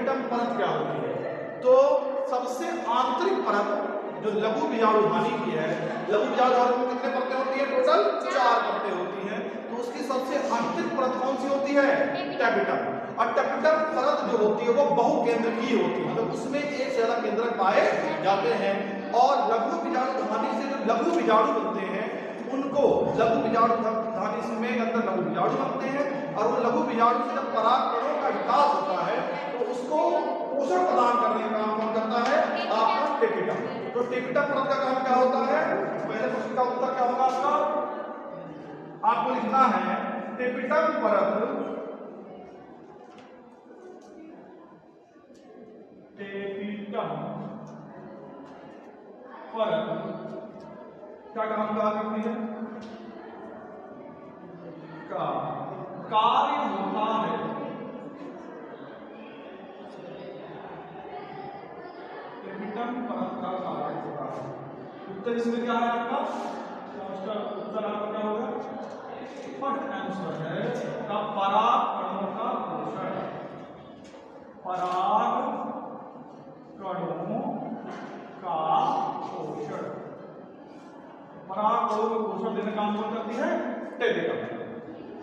Tapetum परत क्या होती है? तो सबसे आंतरिक परत जो लघु बीजाणुधानी की है, लघु बीजाणुधानी में कितने परतें होती है? टोटल 4 परतें होती हैं। तो उसकी सबसे आंतरिक परत कौन सी होती है? टेपिटम। और टेपिटम परत जो होती है वो बहुकेंद्रकीय होती है, मतलब उसमें एक से ज्यादा केंद्रक पाए जाते हैं। और लघु बीजाणुधानी से जो लघु बीजाणु बनते हैं उनको लघु बीजाणुधानी में अंदर लघु बीजाणु बनते हैं, और वो लघु बीजाणु से जब परागकणों का विकास होता है तो उसको पोषण प्रदान करने का काम कौन करता है? आपका टेपिटम। तो टेपिटम परत का काम क्या होता है? पहले प्रश्न का उत्तर क्या होगा आपका? आपको लिखना है टेपिटम परत, टेपिटम परत क्या काम करती है? का कार्य होता है टेपिटम परत का कार्य होता है। उत्तर इसमें क्या है आपका? उत्तर आपका क्या होगा? फर्स्ट आंसर है का पराग कणों का पोषण। पराग कणों का पोषण, पराग कणों को पोषण देने का काम कौन करती है? टेपिटम।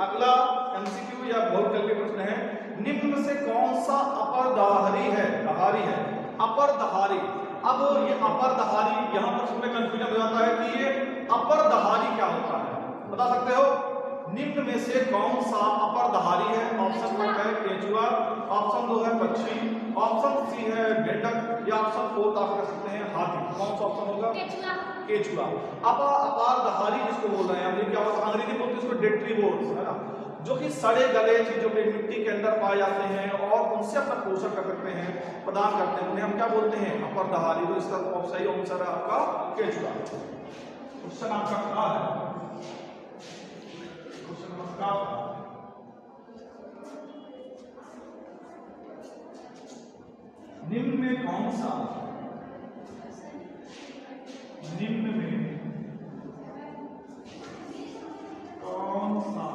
अगला एमसीक्यू या बहुविकल्पी के प्रश्न है, निम्न में से कौन सा अपरदहारी है? दहारी है, अपरदहारी। अब ये अपरदहारी, यहां पर उसमें कंफ्यूजन हो जाता है कि ये अपरदहारी क्या होता है, बता सकते हो? निम्न में से कौन सा अपरदहारी है? ऑप्शन 1 है केंचुआ, ऑप्शन 2 है पक्षी, ऑप्शन 3 है मेंढक, या ऑप्शन 4 आप कह सकते हैं हाथी। कौन सा ऑप्शन होगा? केंचुआ। अब अपरदहारी जिसको बोल रहे हैं, हम क्या होता है अंग्रेजी बोलते हैं इसको डेट्रीवोर्स, है ना, जो कि सड़े गले चीजों के मिट्टी के अंदर पाए जाते हैं और उनसे अपना पोषण कर सकते हैं, प्रदान करते हैं, उन्हें हम क्या बोलते हैं? अपरदहारी। तो इसका सही आंसर है आपका केंचुआ। क्वेश्चन आपका क्या है? क्वेश्चन नंबर क्या? निम्न में कौन सा, निम्न में कौन सा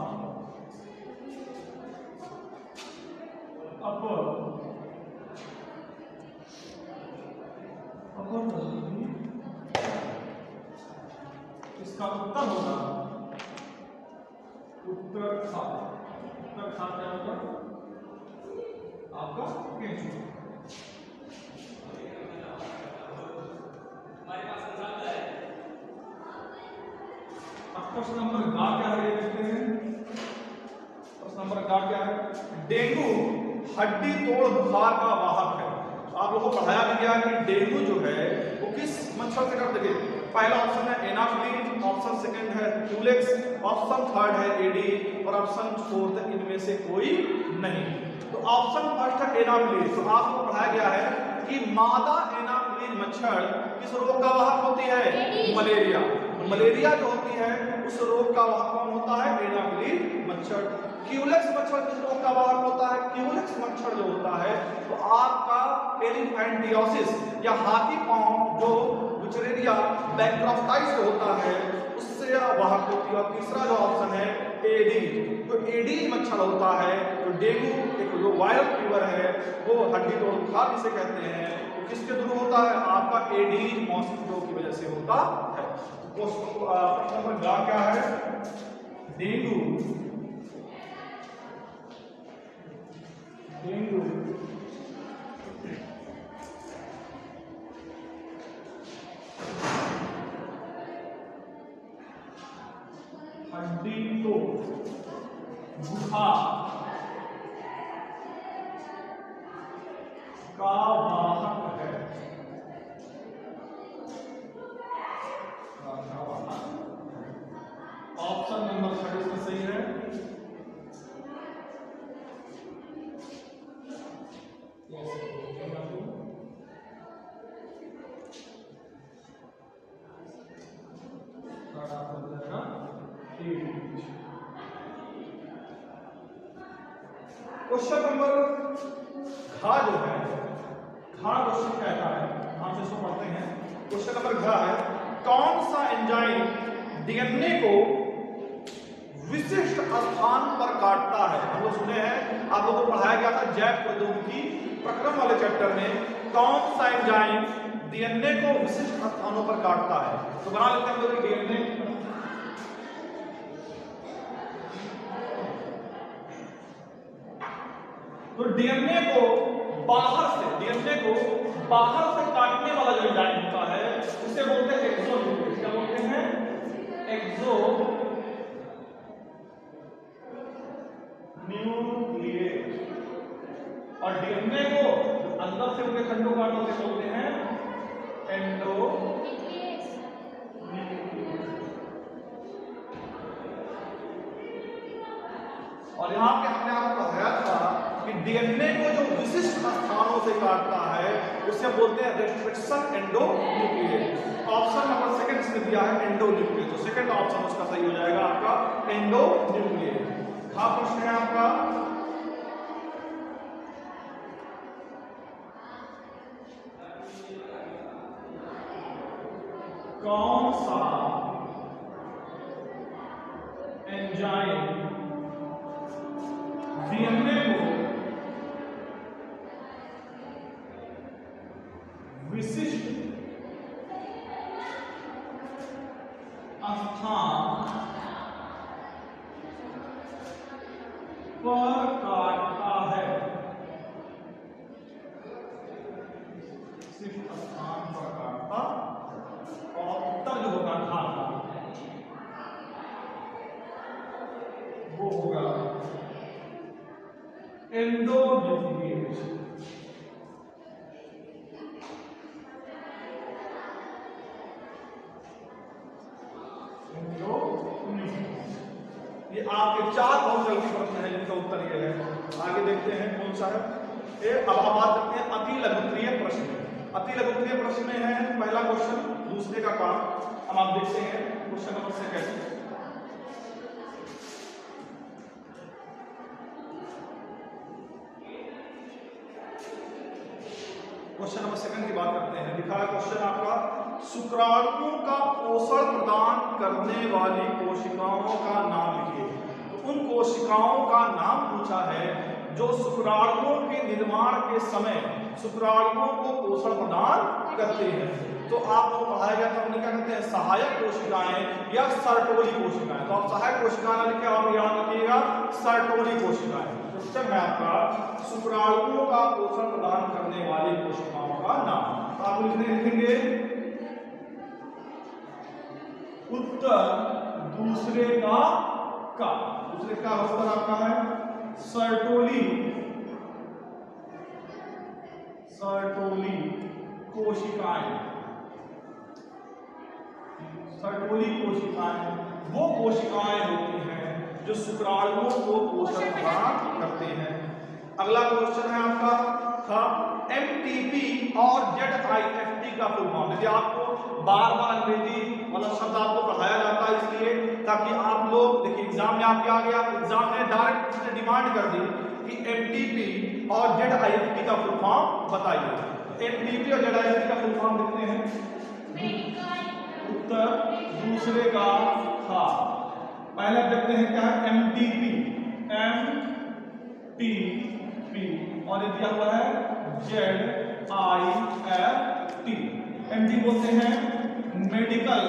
इसका उत्तर होगा उत्तर खा। उत्तर खा क्या होगा आपका? केंचुआ। प्रश्न नंबर गा क्या है देखते हैं। प्रश्न नंबर गा क्या है? डेंगू हड्डी तोड़ बुखार का वाहक है। आप लोगों को पढ़ाया भी गया कि डेंगू जो है वो किस मच्छर से करते हैं? पहला ऑप्शन है एनाफिलीज, ऑप्शन सेकंड है क्यूलेक्स, ऑप्शन थर्ड है एडी, और ऑप्शन फोर्थ है इनमें से कोई नहीं। तो ऑप्शन फर्स्ट है एनाफिलीज। तो आपको पढ़ाया गया है कि मादा एनाफिलीज मच्छर किस रोग का वाहक होती है? मलेरिया। मलेरिया जो होती है उस रोग का वाहक कौन होता है? एनाफिलीज मच्छर। क्यूलेक्स मच्छर किस रोग का वाहक होता है? क्यूलेक्स मच्छर जो होता है तो आपका एलिफेंटियोसिस या हाथी पांव जो बुचरेरिया बैंक्रॉफ्टाइस होता है उससे वाहक होती है। और तीसरा जो ऑप्शन है एडीज, तो एडीज मच्छर होता है। तो डेंगू एक जो वायरल फीवर है वो हड्डी तोड़ बुखार जिसे कहते हैं तो किसके थ्रू होता है? आपका एडीज मॉस्किटो की वजह से होता है। प्रश्न नंबर गा क्या है? डेंगू, डेंगू हड्डी तोड़ बुखार का वाहक है। ऑप्शन नंबर 3 सही है। क्वेश्चन नंबर घ जो है, घ क्वेश्चन कहता है, हम इसको पढ़ते हैं। क्वेश्चन नंबर घ है, कौन सा एंजाइम डीएनए को विशिष्ट स्थान पर काटता है? हम लोग सुने हैं, आप लोगों को पढ़ाया गया था जैव प्रौद्योगिकी प्रक्रम वाले चैप्टर में कौन सा एंजाइम डीएनए को विशिष्ट स्थानों पर काटता है? तो बना लेते हैं हम लोग डीएनए। तो डीएनए को बाहर से काटने वाला जो एंजाइम होता है उसे बोलते हैं एक्सोन्यूक्लियस। क्या बोलते हैं? एक्सोन्यूक्लियस। और डीएनए को अंदर से उनके खंडों काटने से बोलते हैं एंडोन्यूक्लियस। और यहाँ पे हमने आपको बताया था कि डीएनए को जो विशिष्ट स्थानों से काटता है उसे बोलते हैं restriction endonuclease. Option number second इसमें दिया है एंडोन्यूक्लियस, तो सेकंड ऑप्शन उसका सही हो जाएगा आपका एंडोन्यूक्लियस। हाँ, प्रश्न है आपका कौन सा एंजाइम डीएनए को विशिष्ट स्थान पर काटता है? विशिष्ट स्थान पर काटता और उत्तर जो होगा खाता वो होगा एंडोन्यूक्लियस। ये आपके 4 बहुत जल्दी प्रश्न है जिनका उत्तर ये है। आगे देखते हैं कौन सा है। अब आप बात करते हैं अति लघुत्तरीय प्रश्न। अति लघुत्तरीय प्रश्न में है पहला क्वेश्चन दूसरे का काम। अब आप देखते हैं question number second. Question number second की बात करते हैं। लिखा है क्वेश्चन आपका शुक्राणुओं का पोषण प्रदान करने वाली कोशिकाओं का नाम लिखिए। तो उन कोशिकाओं का नाम पूछा है जो शुक्राणुओं के निर्माण के समय शुक्राणुओं को पोषण प्रदान करते हैं। तो आपको पढ़ाया गया था उन्हें क्या कहते हैं? सहायक कोशिकाएं या सर्टोली कोशिकाएं। तो आप सहायक कोशिकाएं लिखे आप याद रखिएगा सर्टोली कोशिकाएं। क्वेश्चन है आपका शुक्राणुओं का पोषण प्रदान करने वाली कोशिकाओं का नाम। तो आप लिखेंगे उत्तर दूसरे का दूसरे का उत्तर आपका है सर्टोली कोशिकाएं। सर्टोली कोशिकाएं वो कोशिकाएं होती हैं जो शुक्राणुओं को पोषण प्रदान करते हैं। अगला क्वेश्चन है आपका एमटीपी और जेडआईएफटी का फुल फॉर्म। यदि आपको बार बार अंग्रेजी वाला शब्द आपको पढ़ाया जाता है इसलिए ताकि आप लोग देखिए एग्जाम में आपके आ गया, एग्जाम में डायरेक्ट डिमांड कर दी कि एमटीपी और जेडआईएफटी का फुल फॉर्म बताइए। एमटीपी और जेडआईएफटी का फुल फॉर्म लिखते हैं उत्तर दूसरे का था। पहले देखते हैं क्या है एमटीपी और ये दिया हुआ है जेडआईएफटी। एमटी बोलते हैं medical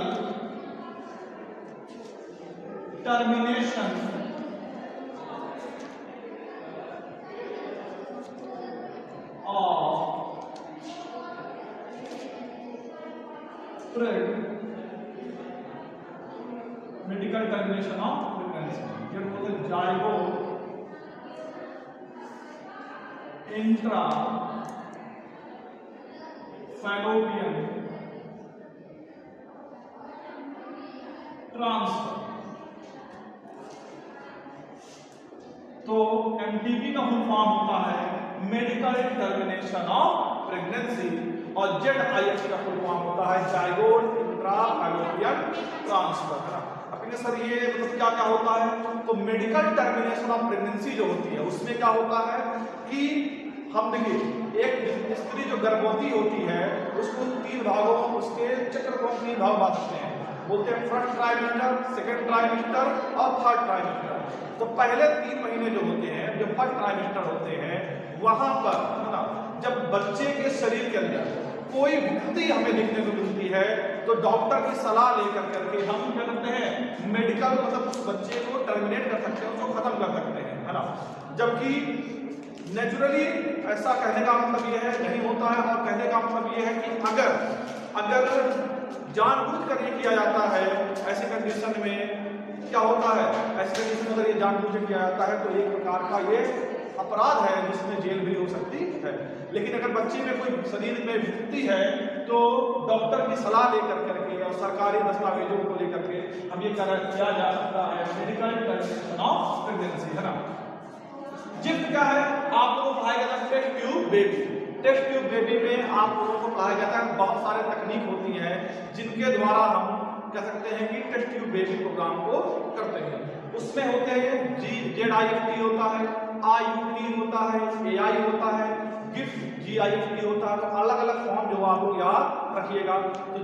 termination of medical termination of pregnancy. ये बोलते हैं जाइगोट इंट्रा फैलोपियन ट्रांसफर। तो एमटीपी का फुल फॉर्म होता है मेडिकल टर्मिनेशन ऑफ प्रेगनेंसी और जेडआईएफटी का फुल फॉर्म होता है जाइगोट इंट्रा फैलोपियन ट्रांसफर। है ना? अपने सर ये मतलब क्या क्या होता है? तो मेडिकल टर्मिनेशन ऑफ प्रेगनेंसी जो होती है उसमें क्या होता है कि हम देखिए एक स्त्री जो गर्भवती होती है उसको 3 भागों उसके चक्र को 3 भाग बांटते हैं। बोलते हैं फर्स्ट ट्राइमेस्टर, सेकंड ट्राइमेस्टर और थर्ड ट्राइमेस्टर। तो पहले 3 महीने जो होते हैं जो फर्स्ट ट्राइमेस्टर होते हैं वहां पर है ना जब बच्चे के शरीर के अंदर कोई विकृति हमें देखने को मिलती है तो डॉक्टर की सलाह लेकर करके हम क्या करते हैं, मेडिकल मतलब उस बच्चे को टर्मिनेट कर सकते हैं, उसको खत्म कर सकते हैं, है ना। जबकि नेचुरली ऐसा कहने का मतलब ये है नहीं होता है, और कहने का मतलब ये है कि अगर जानबूझ कर ये किया जाता है ऐसी कंडीशन में क्या होता है, ऐसी कंडीशन में अगर ये जानबूझ कर किया जाता है तो एक प्रकार का ये अपराध है जिसमें जेल भी हो सकती है। लेकिन अगर बच्चे में कोई शरीर में विकृति है तो डॉक्टर की सलाह लेकर करके और सरकारी दस्तावेजों को लेकर के हम ये किया जा सकता है मेडिकल टर्मिनेशन ऑफ प्रेगनेंसी, है ना। जिफ्ट क्या है, आप लोगों को पढ़ाया जाता है test tube baby. Test tube baby में आप लोगों को पढ़ाया जाता है बहुत सारे तकनीक होती है जिनके द्वारा हम कह सकते हैं कि टेस्ट ट्यूब बेबी प्रोग्राम को करते हैं। उसमें होते हैं ZIFT होता है, IUD होता है, AI होता है, गिफ्ट GIFT होता है। तो अलग अलग फॉर्म जो आप लोग याद रखिएगा। तो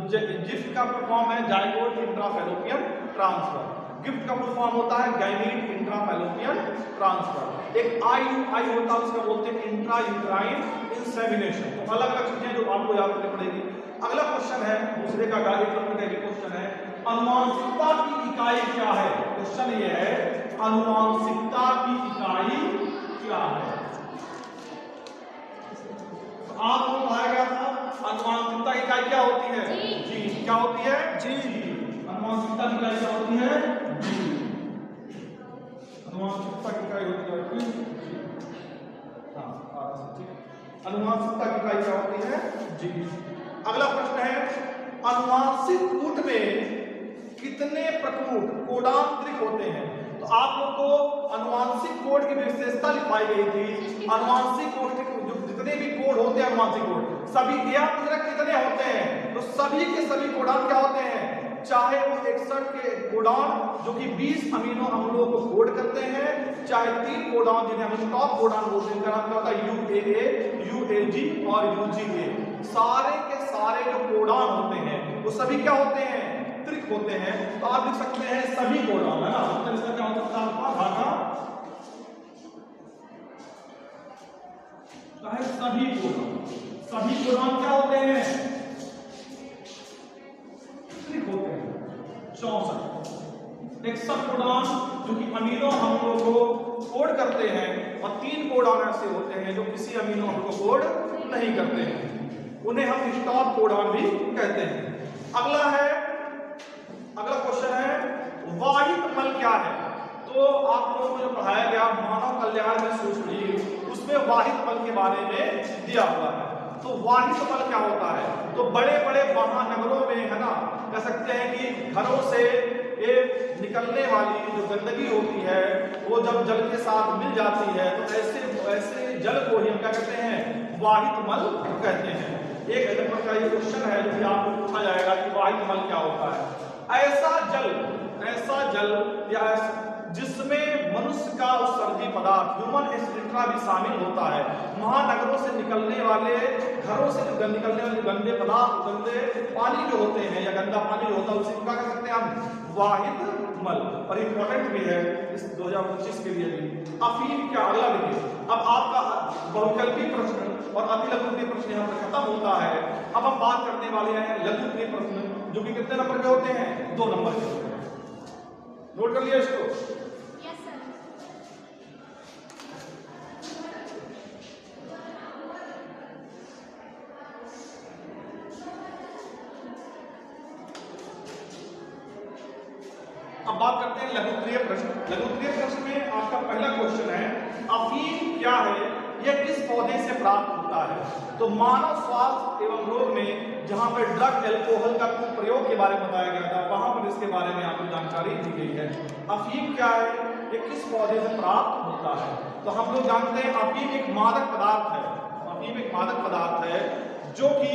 गिफ्ट का फुल फॉर्म है जाइगोट इंट्राफैलोपियन ट्रांसफर, गिफ्ट का फुल फॉर्म होता है गैमीट इंट्राफैलोपियन ट्रांसफर। एक IUI होता है उसका बोलते हैं इंट्रा यूट्राइन इंसेमिनेशन। तो अलग अलग चीजें जो आपको याद रखनी पड़ेगी। अगला क्वेश्चन है दूसरे का गाइड नंबर का क्वेश्चन है अनुवांशिकता की इकाई क्या है। क्वेश्चन ये है अनुवांशिकता की इकाई क्या है। तो आपको पढ़ाया गया था अनुवांशिकता की इकाई क्या होती है, जी। क्या होती है, जी। अनुवांशिकता की इकाई क्या होती है, जी। अनुवांशिकता की इकाई होती है, अनुवांशिकता की इकाई क्या होती है, जी। अगला प्रश्न है अनुवांशिक कूट में कितने प्रकूट कोडांतरिक होते हैं। तो आप लोग को अनुवांशिक कोड की विशेषता लिखाई गई थी। अनुवांशिक कोड के जो जितने भी कोड होते हैं अनुवांशिक कोड सभी यह कितने होते हैं, तो सभी के सभी कोडान क्या होते हैं, चाहे वो 61 के कोडान जो कि 20 अमीनो अम्लों को कोड करते हैं, चाहे 3 कोडान जिन्हें हम स्टॉप कोडान बोलते हैं, इनका नाम क्या होता है UAA, UAG और UGA। सारे के सारे जो कोडान होते हैं वो सभी क्या होते हैं, त्रिक होते हैं। तो आप लिख सकते हैं सभी कोडान, है ना। मतलब इसका क्या हो सकता है आपका भागा चाहे सभी कोडान क्या होते हैं, त्रिक होते हैं। 64 61 कोडान जो कि अमीनो अम्लों को कोड करते हैं और 3 कोडान ऐसे होते हैं जो किसी अमीनो अम्ल को कोड नहीं करते हैं, उन्हें हम स्टॉप कोडान भी कहते हैं। अगला क्वेश्चन है वाहित मल क्या है। तो आप लोगों को जो पढ़ाया गया मानव कल्याण में सूचना उसमें वाहित मल के बारे में दिया हुआ है। तो वाहित मल क्या होता है, तो बड़े बड़े महानगरों में, है ना, कह सकते हैं कि घरों से ये निकलने वाली जो गंदगी होती है वो जब जल के साथ मिल जाती है तो ऐसे जल को ही हम क्या कहते हैं, वाहित मल कहते हैं। एक नंबर का ये क्वेश्चन है जो कि आपको पूछा जाएगा कि वाहित मल क्या होता है। ऐसा जल या जिसमें मनुष्य का उत्सर्जी पदार्थ ह्यूमन एक्सक्रीटा भी शामिल होता है। महानगरों से निकलने वाले, घरों से निकलने वाले गंदे पदार्थ, गंदे पानी जो होते हैं या गंदा पानी जो होता है उसे क्या कह सकते हैं हम, वाहित मल। और इंपॉर्टेंट भी है इस 2025 के लिए भी। अफीम क्या, अगला देखिए। अब आपका बहुकल्पी प्रश्न और अतिलघुत्तरीय प्रश्न यहाँ पर खत्म होता है। अब हम बात करने वाले हैं लघुत्तरीय प्रश्न जो कि कितने नंबर के होते हैं, 2 नंबर के होते हैं। नोट कर लिया इसको। Yes sir. अब बात करते हैं लघुत्तरीय प्रश्न। लघुत्तरीय प्रश्न में आपका पहला क्वेश्चन है अफीम क्या है, यह किस पौधे से प्राप्त होता है। तो मानव स्वास्थ्य एवं रोग में जहां पर ड्रग एल्कोहल का प्रयोग के बारे में बताया गया था वहां पर इसके बारे में आपको जानकारी दी गई है। अफीम क्या है, ये किस पौधे से प्राप्त होता है। तो हम लोग जानते हैं अफीम एक मादक पदार्थ है। अफीम एक मादक पदार्थ है जो कि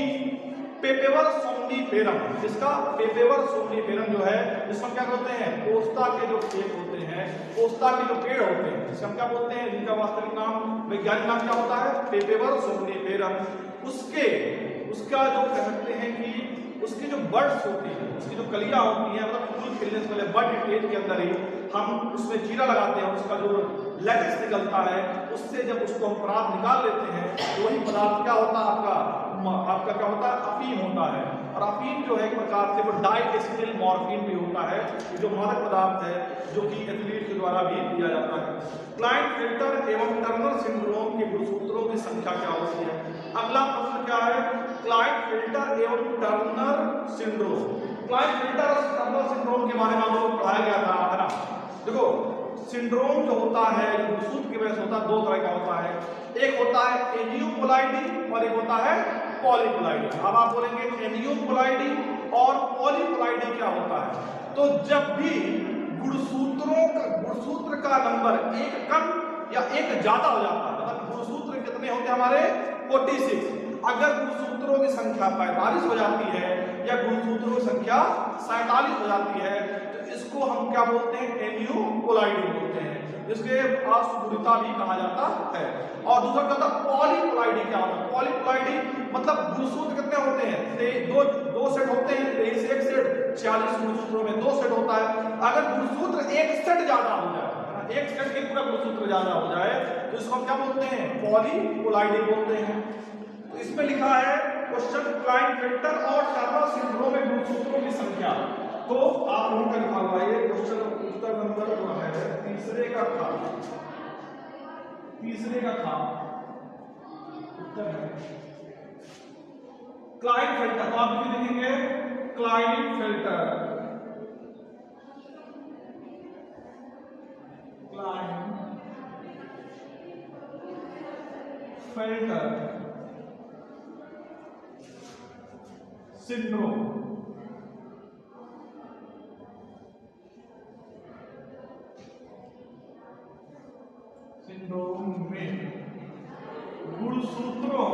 पेपेवर सोमनीफेरम, जिसका पेपेवर सोमनीफेरम जो है जिसको क्या बोलते हैं, पोस्ता के जो पेड़ होते हैं, पोस्ता के जो पेड़ होते हैं जिसको हम क्या बोलते हैं, जिनका वास्तविक नाम, वैज्ञानिक नाम क्या होता है, पेपेवर सोमनीफेरम। उसका जो कह सकते हैं कि उसकी जो बर्ड्स होती है, उसकी जो कलियां होती हैं, मतलब फूल खिलने से पहले बर्ड स्टेज के अंदर ही हम उसमें जीरा लगाते हैं, उसका जो लेटेक्स निकलता है, उससे जब उसको हम पदार्थ निकाल लेते हैं तो वही पदार्थ क्या होता है आपका क्या होता है, अफीम होता है। और अफीम जो है एक प्रकार से वो डाइएसिटिल मॉर्फिन भी होता है, जो मादक पदार्थ है जो कि एथलीट के द्वारा भी दिया जाता है। क्लाइंट-फिल्टर एवं टर्नर सिंड्रोम के गुणसूत्रों की संख्या क्या होती है? अगला प्रश्न क्या है, क्लाइंट-फिल्टर एवं टर्नर सिंड्रोम। क्लाइंट-फिल्टर और टर्नर सिंड्रोम के बारे में हम लोग पढ़ाया गया था, है ना। देखो सिंड्रोम जो होता है गुणसूत्र की वजह से होता है, दो तरह का होता है, एक होता है एनियोकोलाइडी और एक होता है पॉलीपोलाइडी। अब आप बोलेंगे एनियोकोलाइडी और पॉलीपोलाइडी क्या होता है? तो जब भी गुणसूत्र का नंबर एक कम या एक ज्यादा हो जाता है, मतलब गुणसूत्र कितने होते हैं हमारे 46, अगर गुणसूत्रों की संख्या 45 हो जाती है या गुणसूत्रों की संख्या 47 हो जाती है तो इसको हम क्या बोलते हैं, एनियोकोलाइडी बोलते हैं, जिसके असुगुणिता भी कहा जाता है। और दूसरा क्या होता है, पॉलीपोलाइडी। क्या होता है पॉलीपोलाइडी? मतलब गुणसूत्र कितने होते हैं, दो सेट होते हैं, 23 से एक सेट, 46 गुणसूत्रों में 2 सेट होता है। अगर गुणसूत्र एक सेट ज्यादा हो जाए, एक सेट के पूरा गुणसूत्र ज्यादा हो जाए तो इसको हम क्या बोलते हैं, पॉलीपोलाइडी बोलते हैं। तो इसमें लिखा है क्वेश्चन, क्लाइंट-फिल्टर और टर्नर सिंड्रोम में गुणसूत्रों की संख्या। तो आप लोगों का लिखा हुआ है क्वेश्चन, उत्तर नंबर जो है तीसरे का था उत्तर है क्लाइंट-फिल्टर। तो आप लिखेंगे क्लाइंट-फिल्टर, सिंड्रोम। में गुणसूत्रों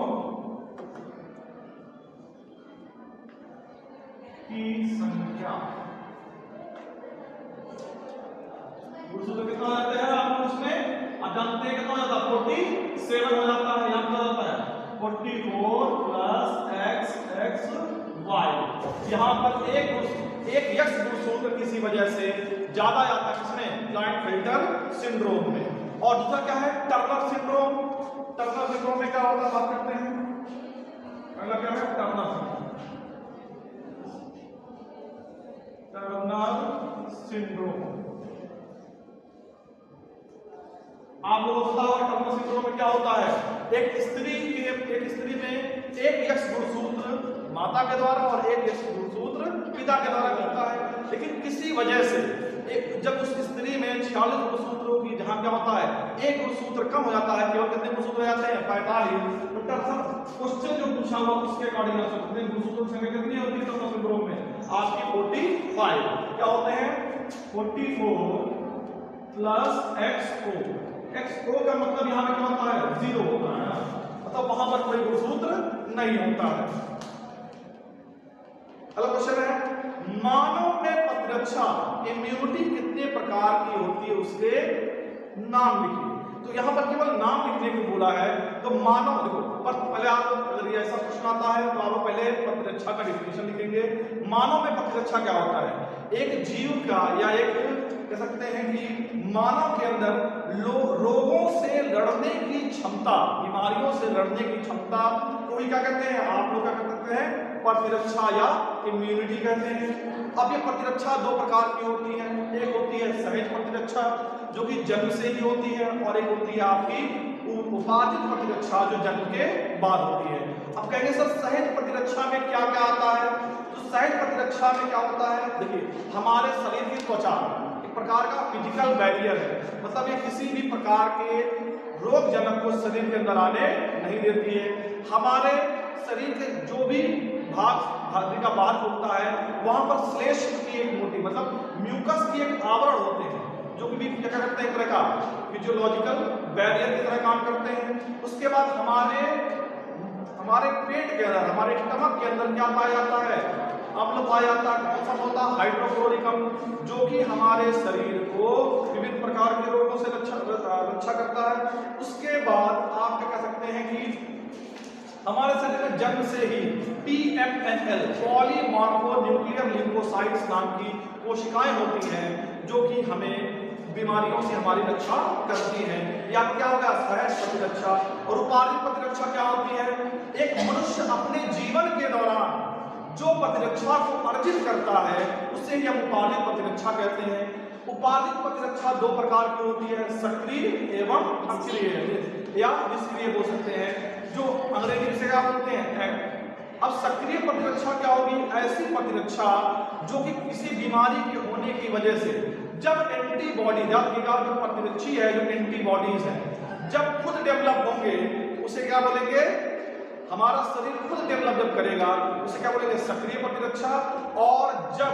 की संख्या, गुणसूत्र कितना हो जाता है आप उसमें जानते हैं, कितना हो जाता है 47 हो जाता है, यहाँ कितना जाता है 44 प्लस x y। यहाँ पर एक यक्ष गुणसूत्र किसी वजह से ज्यादा आता है, किसमें, क्लाइंट-फिल्टर सिंड्रोम में। और दूसरा क्या है, टर्नर सिंड्रोम। टर्नर सिंड्रोम में क्या होता है बात करते हैं, पहला क्या है टर्नर सिंड्रोम। आप लोगों को पता होगा टर्नर सिंड्रोम में क्या होता है, एक स्त्री में एक यक्ष गुणसूत्र माता के द्वारा और एक यक्ष गुणसूत्र पिता के द्वारा मिलता है, लेकिन किसी वजह से जब उस स्त्री में 46 गुणसूत्रों की जहां क्या होता है, एक गुणसूत्र कम हो जाता है, केवल कितने गुणसूत्र हो जाते हैं 45। तो टर्नर क्वेश्चन जो पूछा हुआ उसके अकॉर्डिंग आप कितने गुणसूत्रों की संख्या कितनी होती है टर्नर सिंड्रोम में, आपकी 45। क्या होते हैं 44 प्लस XO का मतलब यहाँ पे क्या होता है 0 होता है, मतलब वहां पर कोई गुणसूत्र नहीं होता है। अगला क्वेश्चन है, मानव में प्रतिरक्षा इम्यूनिटी कितने प्रकार की होती है, उसके नाम लिखिए। तो यहाँ पर केवल नाम लिखने को बोला है, तो मानव देखो पहले आप अगर ये ऐसा प्रश्न आता है तो आप पहले प्रतिरक्षा का डिफिनेशन लिखेंगे। मानव में प्रतिरक्षा क्या होता है, एक जीव का या एक कह सकते हैं कि मानव के अंदर रोगों से लड़ने की क्षमता, बीमारियों से लड़ने की क्षमता को ही क्या कहते हैं, आप लोग क्या कहते हैं प्रतिरक्षा या इम्यूनिटी कहते हैं। अब ये प्रतिरक्षा दो प्रकार की होती है, एक होती है सहज प्रतिरक्षा जो कि जन्म से ही होती है, और एक होती है आपकी उपार्जित प्रतिरक्षा जो जन्म के बाद होती है। अब कहेंगे सर सहज प्रतिरक्षा में क्या क्या आता है, तो सहज प्रतिरक्षा में क्या होता है, देखिए हमारे शरीर की त्वचा एक प्रकार का फिजिकल बैरियर है, मतलब ये किसी भी प्रकार के रोग जनक को शरीर के अंदर आने नहीं देती है। हमारे शरीर के जो भी भाग का बाहर होता है वहां पर श्लेष्म की एक मोटी मतलब म्यूकस की एक आवरण होते हैं जो कि क्या करते हैं, एक तरह का फिजियोलॉजिकल बैरियर की तरह काम करते हैं। उसके बाद हमारे पेट के अंदर, हमारे स्टमक के अंदर क्या पाया जाता है, अम्ल पाया जाता है, कौन सा होता है हाइड्रोक्लोरिक अम्ल, जो कि हमारे शरीर को विभिन्न प्रकार के रोगों से रक्षा करता है। उसके बाद आप क्या कह सकते हैं कि हमारे शरीर में जन्म से ही PMNL पॉलीमॉर्फोन्यूक्लियर लिम्फोसाइट्स नाम की कोशिकाएं होती हैं जो कि हमें बीमारियों से हमारी रक्षा करती हैं। या क्या होगा? सहज प्रतिरक्षा। और उपार्जित प्रतिरक्षा क्या होती है? एक मनुष्य अपने जीवन के दौरान जो प्रतिरक्षा को अर्जित करता है उसे हम उपार्जित प्रतिरक्षा कहते हैं। उपार्जित प्रतिरक्षा दो प्रकार की होती है, सक्रिय एवं अक्रिय या निष्क्रिय बोल सकते हैं, जो अंग्रेजी से क्या बोलते हैं। अब सक्रिय प्रतिरक्षा क्या होगी? ऐसी प्रतिरक्षा जो कि किसी बीमारी के होने की वजह से जब एंटीबॉडी, याद रखिएगा जो प्रतिरक्षी है, जो एंटीबॉडीज है, जब खुद डेवलप होंगे उसे क्या बोलेंगे? हमारा शरीर खुद डेवलप जब करेगा उसे क्या बोलेंगे? सक्रिय प्रतिरक्षा। और जब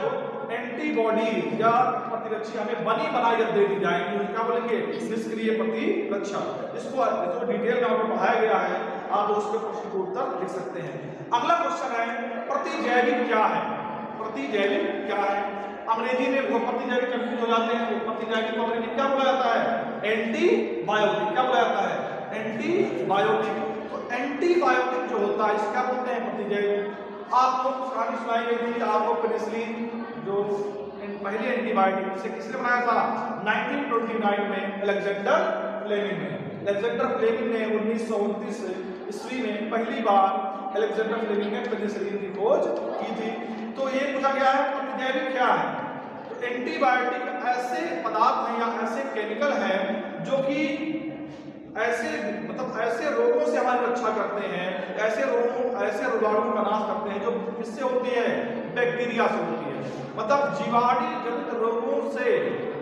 एंटीबॉडी या प्रतिरक्षी हमें बनी बनाई जब दे दी जाएगी उसे क्या बोलेंगे? निष्क्रिय प्रतिरक्षा। इसको जो डिटेल में आपको पढ़ाया गया है आप उसके प्रश्न को उत्तर लिख सकते हैं। अगला क्वेश्चन है प्रतिजैविक क्या है? प्रतिजैविक क्या है? अंग्रेजी में वो प्रतिजैविक कंफ्यूज हो जाते हैं। तो प्रतिजैविक को अंग्रेजी क्या बोला जाता है? एंटीबायोटिक। क्या बोला जाता है? एंटीबायोटिक। तो एंटीबायोटिक जो होता है इसका बोलते हैं प्रतिजैविक। आपको कहानी सुनाई गई थी आपको पेनिसिलिन, जो पहली एंटीबायोटिक इसे किसने बनाया था? 1929 में अलेक्जेंडर फ्लेमिंग ने। अलेक्जेंडर फ्लेमिंग ने 1929 ईस्वी में पहली बार अलेक्जेंडर फ्लेमिंग ने पेनिसिलिन की खोज की थी। तो ये पूछा गया है प्रतिजैविक क्या है? तो एंटीबायोटिक ऐसे पदार्थ हैं या ऐसे केमिकल हैं जो कि ऐसे ऐसे रोगों से हमारी रक्षा करते हैं, ऐसे रोगाणुओं का नाश करते हैं जो किससे होती है? बैक्टीरिया से होती है। मतलब जीवाणु जनित रोगों से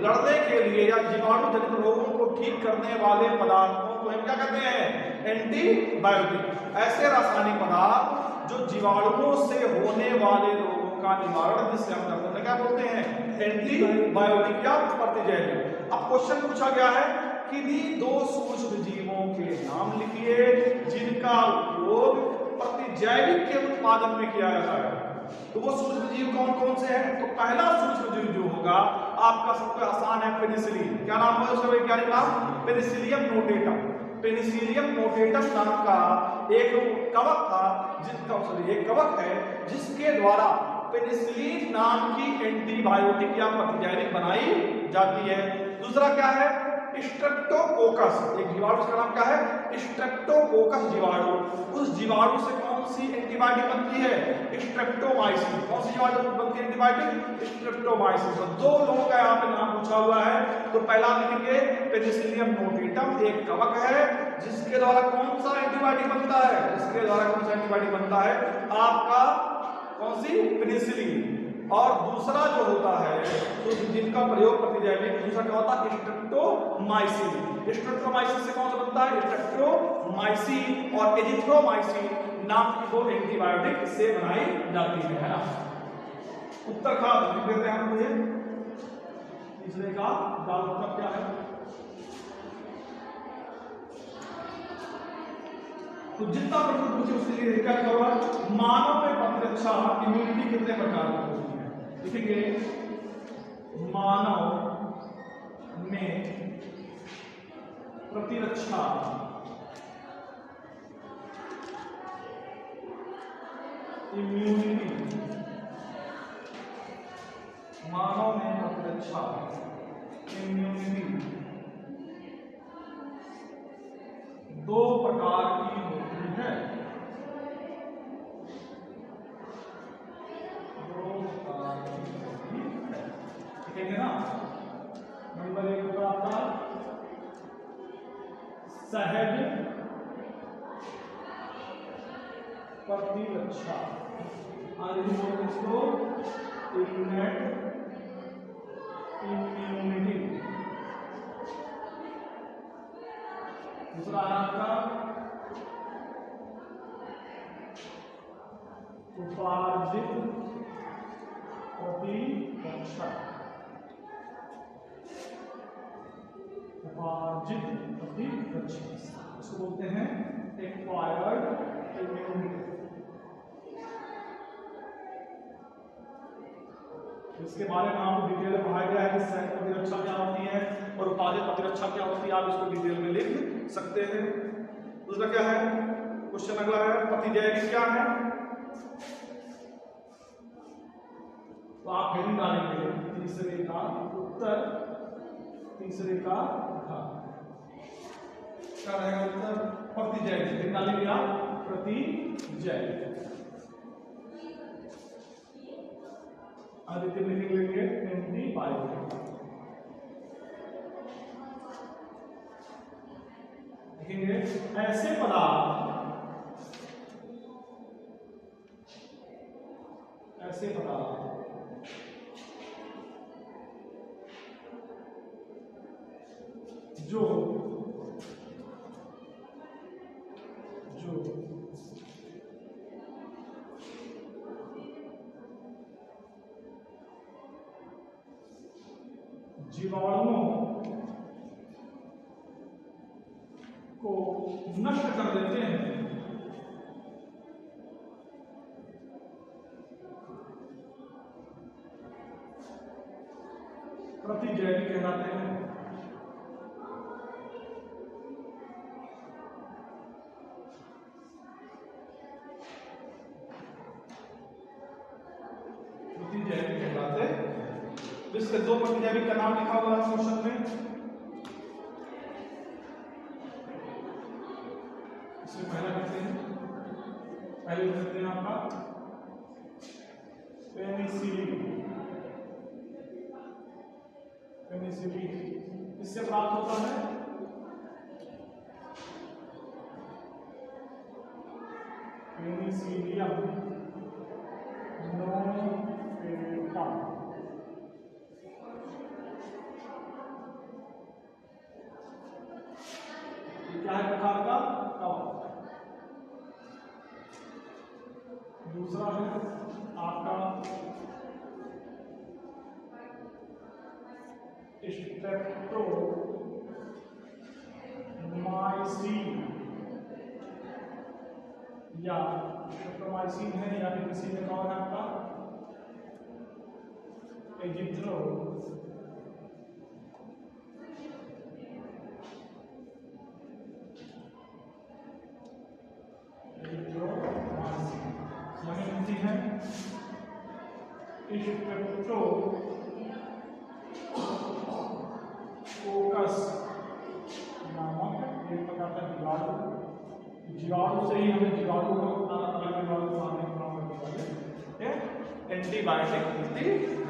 लड़ने के लिए या जीवाणु जनित रोगों को ठीक करने वाले पदार्थों को हम क्या कहते हैं? एंटीबायोटिक। ऐसे रासायनिक पदार्थ जो जीवाणुओं से होने वाले रोगों का निवारण जिससे हम करते हैं क्या बोलते हैं? एंटीबायोटिक या प्रतिजैविक। अब क्वेश्चन पूछा गया है किन्हीं दो सूक्ष्म जीवों के नाम लिखिए जिनका उपयोग प्रतिजैविक के उत्पादन में किया जाता है। तो वो सूक्ष्म जीव कौन कौन से हैं? तो पहला सूक्ष्म जीव जो होगा आपका सबसे आसान है पेनिसिलिन। क्या नाम है उसका वैज्ञानिक नाम? Penicillium notatum. पेनिसिलियम नोटेटम नाम का एक कवक था एक कवक है जिसके द्वारा पेनिसिलिन नाम की एंटीबायोटिक या प्रतिजैविक बनाई जाती है। दूसरा क्या है? स्ट्रेप्टोकोकस। एक जीवाणु का नाम क्या है? स्ट्रेप्टोकोकस जीवाणु। उस जीवाणु से कौन सी एंटीबायोटिक बनती है? स्ट्रेप्टोमाइसिन। कौन सी जीवाणु बनती है एंटीबायोटिक? स्ट्रेप्टोमाइसिन। तो दो लोगों का यहाँ पे नाम पूछा हुआ है। तो पहला लिखेंगे पेनिसिलियम नोटेटम, एक कवक है जिसके द्वारा कौन सा एंटीबायोटिक बनता है? जिसके द्वारा कौन सा एंटीबायोटिक बनता है? आपका कौन सी? पेनिसिलिन। और दूसरा जो होता है तो जिनका प्रयोग प्रतिजैविक, दूसरा क्या होता है? स्ट्रेप्टोमाइसिन। स्ट्रेप्टोमाइसिन से कौन सा बनता है? स्ट्रेप्टोमाइसिन और एजिथ्रोमाइसिन नाम की दो एंटीबायोटिक से बनाई जाती है ना। उत्तर का लिख देते हैं हम मुझे तीसरे का उत्तर क्या है? तो जितना प्रश्न पूछे उसके लिए क्या होगा? मानव में प्रतिरक्षा इम्यूनिटी कितने प्रकार की होती है? लिखेंगे मानव में प्रतिरक्षा इम्यूनिटी, मानव में प्रतिरक्षा इम्यूनिटी दो प्रकार की होती है। दो प्रकार की होती है, ठीक है ना। नंबर एक होगा आपका सहज प्रतिरक्षा, इसको इनेट इम्यूनिटी। दूसरा आपका उपार्जित प्रतिरक्षा, उपार्जित प्रतिरक्षा इसको बोलते हैं एक्वायर्ड इम्यूनिटी। इसके बारे में आपको डिटेल में पढ़ाया गया है कि सहज प्रतिरक्षा क्या होती है और उपार्जित प्रतिरक्षा क्या होती है। आप इसको डिटेल में लिख सकते हैं। दूसरा क्या है? क्वेश्चन अगला है प्रतिजैविक क्या है? तो आप हेडिंग डालेंगे तीसरे का उत्तर तीसरे का घ। क्या रहेगा उत्तर? प्रतिजैविक। निकाल लिया प्रतिजैविक। आदित्य लिख लेंगे एंटीबायोटिक। लिखेंगे ऐसे पदार्थ जो जीवाणुओं को नष्ट कर देते हैं, प्रतिजैविक कहलाते हैं। प्रतिजैविक कहलाते हैं। इसके दो प्रतिजैविक का नाम लिखा हुआ है क्वेश्चन में। इसमें पहला लिखते हैं, पहले लिखते हैं आपका पेनिसिलिन। पेनिसिलिन इससे प्राप्त होता है पेनिसिलियम नोवेटम। क्या है प्रकार का? कवक। दूसरा है आपका स्ट्रेप्टोमाइसिन, या स्ट्रेप्टोमाइसिन है, या फिर किसी ने कहा है आपका एजिथ्रोमाइसिन है। स्ट्रेप्टोकोकस नामक एक प्रकार का जीवाणु, जीवाणु से ही हमें जीवाणु को अलग जीवाणु बनाने का काम करने वाले एंटीबायोटिक